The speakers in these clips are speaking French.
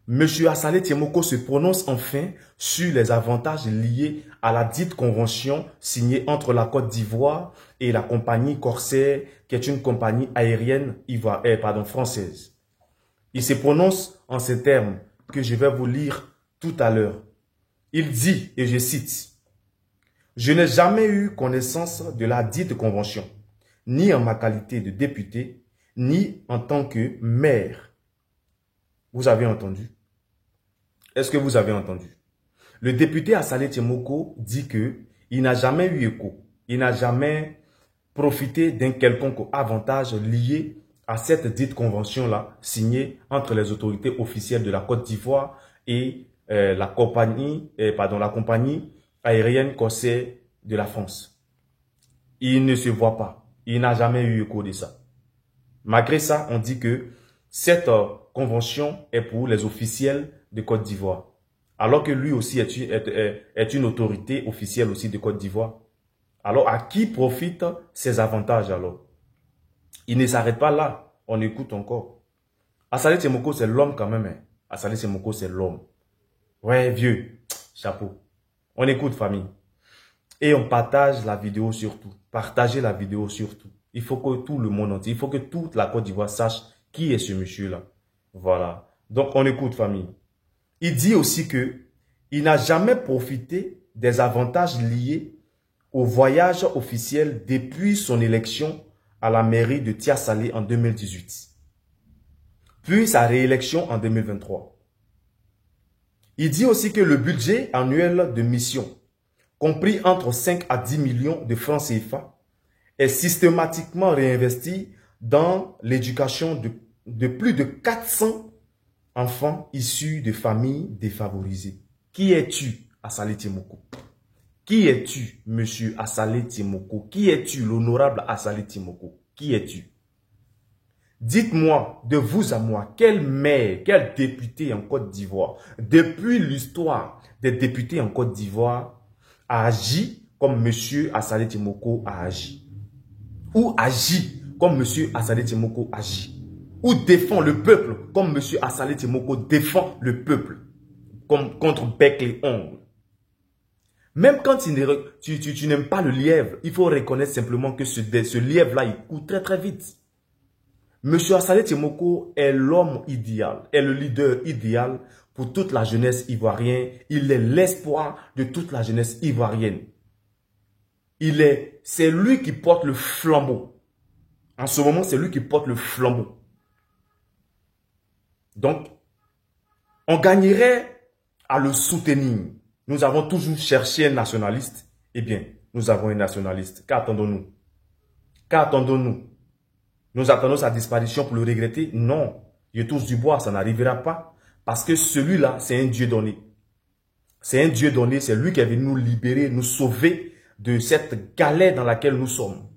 M. Assalé Tiemoko se prononce enfin sur les avantages liés à la dite convention signée entre la Côte d'Ivoire et la compagnie Corsair, qui est une compagnie aérienne française. Il se prononce en ces termes que je vais vous lire tout à l'heure. Il dit, et je cite, « Je n'ai jamais eu connaissance de la dite convention, ni en ma qualité de député, ni en tant que maire. » Vous avez entendu? Est-ce que vous avez entendu? Le député Assalé Tiemoko dit qu'il n'a jamais eu écho, il n'a jamais profité d'un quelconque avantage lié à cette dite convention-là, signée entre les autorités officielles de la Côte d'Ivoire et la compagnie aérienne Corsair de la France. Il ne se voit pas, il n'a jamais eu écho de ça. Malgré ça, on dit que cette convention est pour les officiels de Côte d'Ivoire. Alors que lui aussi est une autorité officielle aussi de Côte d'Ivoire. Alors, à qui profitent ces avantages alors? Il ne s'arrête pas là. On écoute encore. Assalé Tiemoko, c'est l'homme quand même. Hein. Assalé Tiemoko, c'est l'homme. Ouais, vieux. Chapeau. On écoute, famille. Et on partage la vidéo surtout. Partagez la vidéo surtout. Il faut que tout le monde entier, il faut que toute la Côte d'Ivoire sache qui est ce monsieur-là. Voilà. Donc, on écoute, famille. Il dit aussi que il n'a jamais profité des avantages liés au voyage officiel depuis son élection à la mairie de Tia Salé en 2018, puis sa réélection en 2023. Il dit aussi que le budget annuel de mission, compris entre 5 à 10 millions de francs CFA, est systématiquement réinvesti dans l'éducation de plus de 400 enfants issus de familles défavorisées. Qui es-tu, Assalé Tiemoko? Qui es-tu, monsieur Assalé Tiemoko? Qui es-tu, l'honorable Assalé Tiemoko? Qui es-tu? Dites-moi, de vous à moi, quel maire, quel député en Côte d'Ivoire, depuis l'histoire des députés en Côte d'Ivoire, a agi comme monsieur Assalé Tiemoko a agi? Ou agit comme monsieur Assalé Tiemoko agit? Ou défend le peuple comme monsieur Assalé Tiemoko défend le peuple contre bec et ongles? Même quand tu n'aimes pas le lièvre, il faut reconnaître simplement que ce lièvre-là, il court très très vite. Monsieur Assalé Tiemoko est l'homme idéal, est le leader idéal pour toute la jeunesse ivoirienne. Il est l'espoir de toute la jeunesse ivoirienne. C'est lui qui porte le flambeau. En ce moment, c'est lui qui porte le flambeau. Donc, on gagnerait à le soutenir. Nous avons toujours cherché un nationaliste. Eh bien, nous avons un nationaliste. Qu'attendons-nous? Qu'attendons-nous? Nous attendons sa disparition pour le regretter? Non. Je touche du bois, ça n'arrivera pas. Parce que celui-là, c'est un Dieu donné. C'est un Dieu donné, c'est lui qui est venu nous libérer, nous sauver de cette galère dans laquelle nous sommes.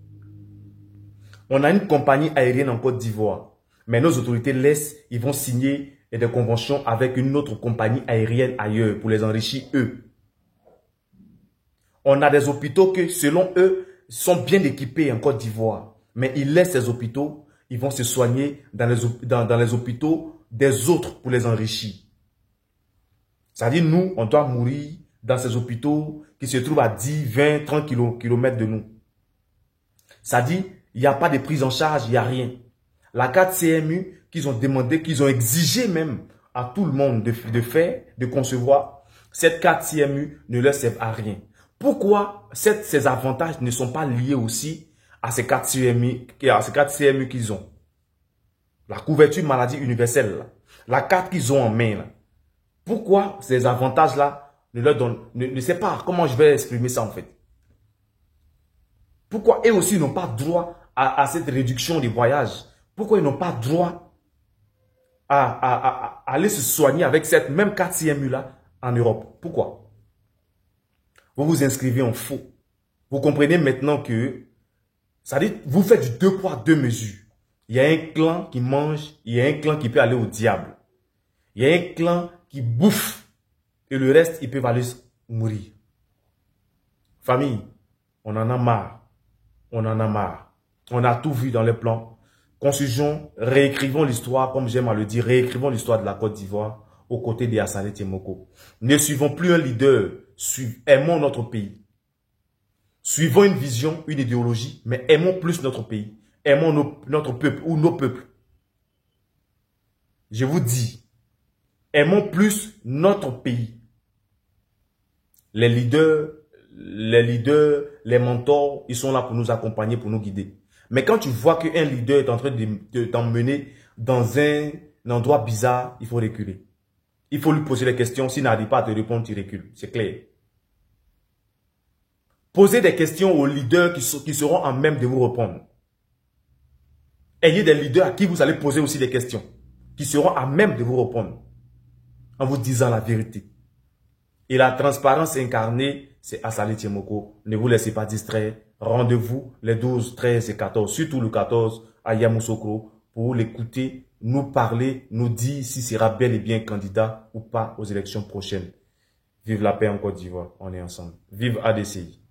On a une compagnie aérienne en Côte d'Ivoire. Mais nos autorités laissent, ils vont signer des conventions avec une autre compagnie aérienne ailleurs pour les enrichir eux. On a des hôpitaux qui, selon eux, sont bien équipés en Côte d'Ivoire. Mais ils laissent ces hôpitaux, ils vont se soigner dans les hôpitaux des autres pour les enrichir. C'est-à-dire, nous, on doit mourir dans ces hôpitaux qui se trouvent à 10, 20, 30 kilomètres de nous. C'est-à-dire, il n'y a pas de prise en charge, il n'y a rien. La carte CMU qu'ils ont demandé, qu'ils ont exigé même à tout le monde de concevoir, cette carte CMU ne leur sert à rien. Pourquoi ces avantages ne sont pas liés aussi à ces cartes CMU qu'ils ont? La couverture maladie universelle, là, la carte qu'ils ont en main. Là. Pourquoi ces avantages-là ne leur donnent... Ne sais pas comment je vais exprimer ça en fait. Pourquoi eux aussi n'ont pas droit à cette réduction des voyages? Pourquoi ils n'ont pas droit à aller se soigner avec cette même carte CMU-là en Europe? Pourquoi? Vous vous inscrivez en faux. Vous comprenez maintenant que, ça dit, vous faites du 2 poids 2 mesures. Il y a un clan qui mange, il y a un clan qui peut aller au diable. Il y a un clan qui bouffe et le reste, ils peuvent aller mourir. Famille, on en a marre. On en a marre. On a tout vu dans les plans. Constitution, réécrivons l'histoire, comme j'aime à le dire, réécrivons l'histoire de la Côte d'Ivoire aux côtés de Assalé Tiemoko. Ne suivons plus un leader, aimons notre pays. Suivons une vision, une idéologie, mais aimons plus notre pays. Aimons notre peuple ou nos peuples. Je vous dis, aimons plus notre pays. Les leaders, les mentors, ils sont là pour nous accompagner, pour nous guider. Mais quand tu vois qu'un leader est en train de t'emmener dans un endroit bizarre, il faut reculer. Il faut lui poser des questions. S'il n'arrive pas à te répondre, tu recules. C'est clair. Posez des questions aux leaders qui seront en même de vous répondre. Ayez des leaders à qui vous allez poser aussi des questions, qui seront à même de vous répondre, en vous disant la vérité. Et la transparence incarnée, c'est Assalé Tiemoko. Ne vous laissez pas distraire. Rendez-vous les 12, 13 et 14, surtout le 14 à Yamoussoukro pour l'écouter, nous parler, nous dire s'il sera bel et bien candidat ou pas aux élections prochaines. Vive la paix en Côte d'Ivoire, on est ensemble. Vive ADCI.